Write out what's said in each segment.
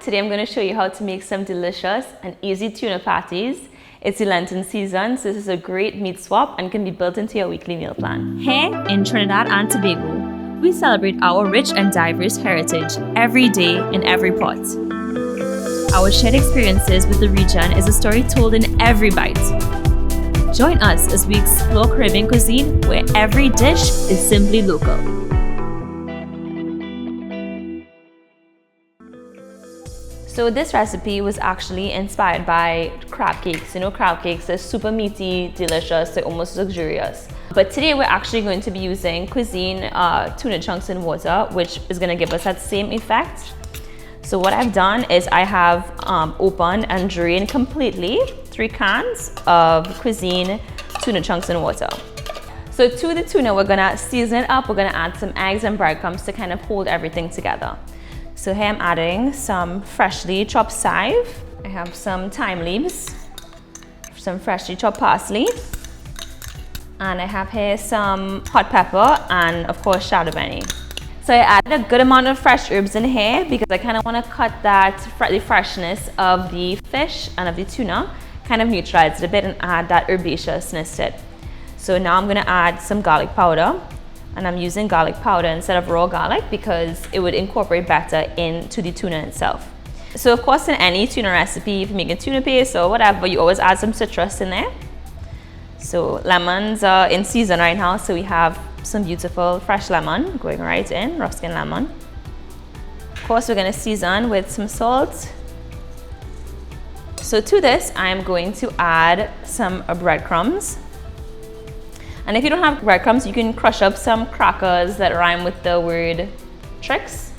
Today I'm going to show you how to make some delicious and easy tuna patties. It's the Lenten season, so this is a great meat swap and can be built into your weekly meal plan. Here in Trinidad and Tobago, we celebrate our rich and diverse heritage every day in every pot. Our shared experiences with the region is a story told in every bite. Join us as we explore Caribbean cuisine where every dish is simply local. So this recipe was actually inspired by crab cakes. You know, crab cakes are super meaty, delicious, they're almost luxurious. But today we're actually going to be using Cuisine Tuna Chunks in water, which is going to give us that same effect. So what I've done is I have opened and drained completely 3 cans of Cuisine Tuna Chunks in water. So to the tuna, we're going to season it up. We're going to add some eggs and breadcrumbs to kind of hold everything together. So here I'm adding some freshly chopped chive. I have some thyme leaves, some freshly chopped parsley, and I have here some hot pepper and of course shado beni. So I added a good amount of fresh herbs in here because I kind of want to cut the freshness of the fish and of the tuna, kind of neutralize it a bit and add that herbaceousness to it. So now I'm going to add some garlic powder. And I'm using garlic powder instead of raw garlic because it would incorporate better into the tuna itself. So of course in any tuna recipe, if you're making tuna paste or whatever, you always add some citrus in there. So lemons are in season right now, so we have some beautiful fresh lemon going right in, rough skin lemon. Of course we're going to season with some salt. So to this I'm going to add some breadcrumbs. And if you don't have breadcrumbs, you can crush up some crackers that rhyme with the word tricks,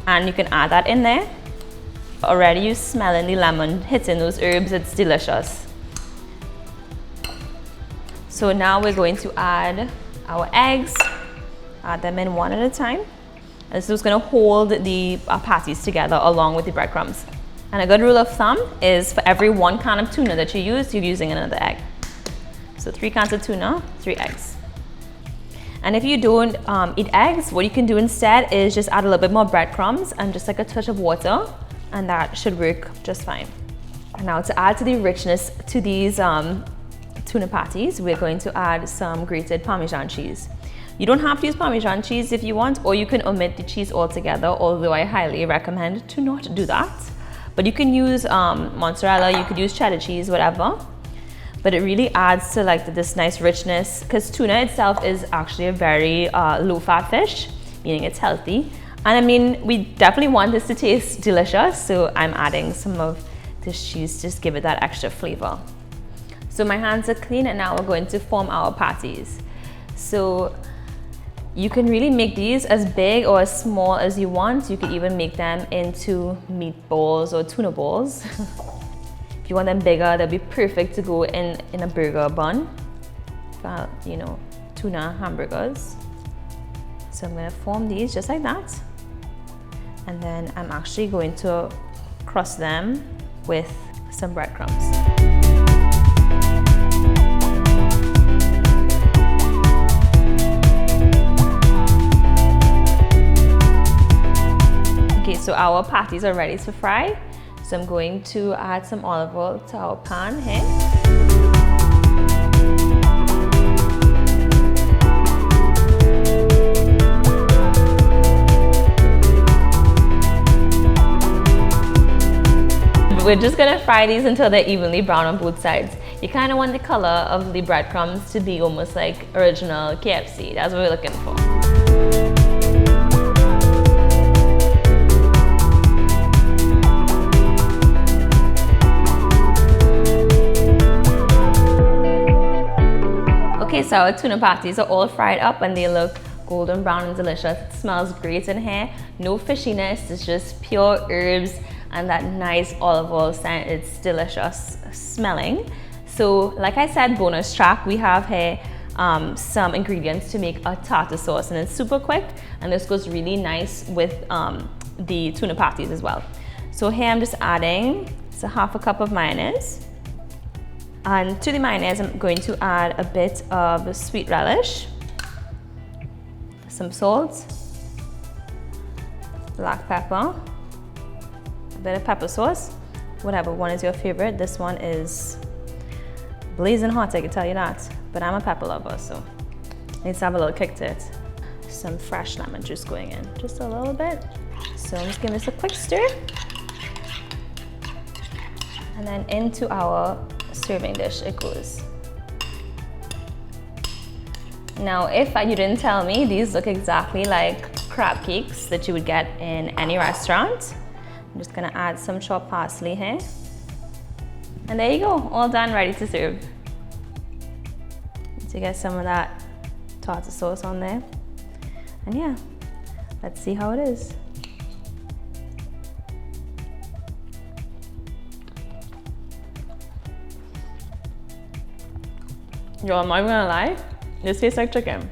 and you can add that in there. Already you smelling the lemon hitting those herbs, it's delicious. So now we're going to add our eggs, add them in one at a time. And this is going to hold the patties together along with the breadcrumbs. And a good rule of thumb is for every 1 can of tuna that you use, you're using another egg. So 3 cans of tuna, 3 eggs. And if you don't eat eggs, what you can do instead is just add a little bit more breadcrumbs and just like a touch of water, and that should work just fine. And now to add to the richness to these tuna patties, we're going to add some grated parmesan cheese. You don't have to use parmesan cheese if you want, or you can omit the cheese altogether, although I highly recommend to not do that. But you can use mozzarella, you could use cheddar cheese, whatever. But it really adds to like this nice richness because tuna itself is actually a very low-fat fish, meaning it's healthy. And I mean, we definitely want this to taste delicious, so I'm adding some of this cheese to just give it that extra flavor. So my hands are clean and now we're going to form our patties. So you can really make these as big or as small as you want. You could even make them into meatballs or tuna balls. If you want them bigger, they'll be perfect to go in a burger bun. You know, tuna hamburgers. So I'm going to form these just like that. And then I'm actually going to crust them with some breadcrumbs. Okay, so our patties are ready to fry. So I'm going to add some olive oil to our pan here. We're just gonna fry these until they're evenly brown on both sides. You kind of want the color of the breadcrumbs to be almost like original KFC. That's what we're looking for. Okay, so our tuna patties are all fried up and they look golden brown and delicious. It smells great in here. No fishiness, it's just pure herbs and that nice olive oil scent. It's delicious smelling. So like I said, bonus track, we have here some ingredients to make a tartar sauce, and it's super quick and this goes really nice with the tuna patties as well. So here I'm just adding half a cup of mayonnaise. And to the mayonnaise, I'm going to add a bit of sweet relish, some salt, black pepper, a bit of pepper sauce, whatever one is your favorite. This one is blazing hot, I can tell you that, but I'm a pepper lover, so it needs to have a little kick to it. Some fresh lemon juice going in, just a little bit. So I'm just giving this a quick stir. And then into our serving dish it goes. Now, if you didn't tell me, these look exactly like crab cakes that you would get in any restaurant. I'm just gonna add some chopped parsley here. And there you go, all done, ready to serve. To get some of that tartar sauce on there. And yeah, let's see how it is. Yo, I'm not even gonna lie, this tastes like chicken.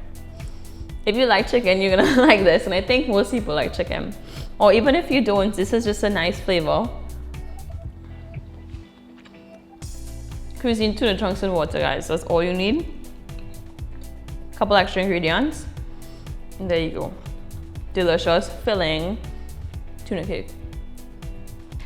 If you like chicken, you're gonna like this, and I think most people like chicken. Or even if you don't, this is just a nice flavor. Cuisine Tuna Chunks and water, guys, that's all you need. Couple extra ingredients, and there you go. Delicious, filling tuna cake.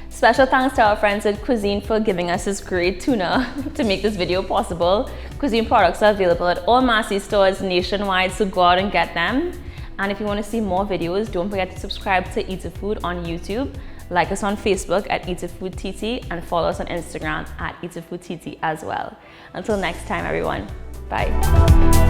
Special thanks to our friends at Cuisine for giving us this great tuna to make this video possible. Cuisine products are available at all Massy Stores nationwide, so go out and get them. And if you want to see more videos, don't forget to subscribe to eatahfood on YouTube, like us on Facebook at eatahfood TT, and follow us on Instagram at eatahfood TT as well. Until next time, everyone. Bye.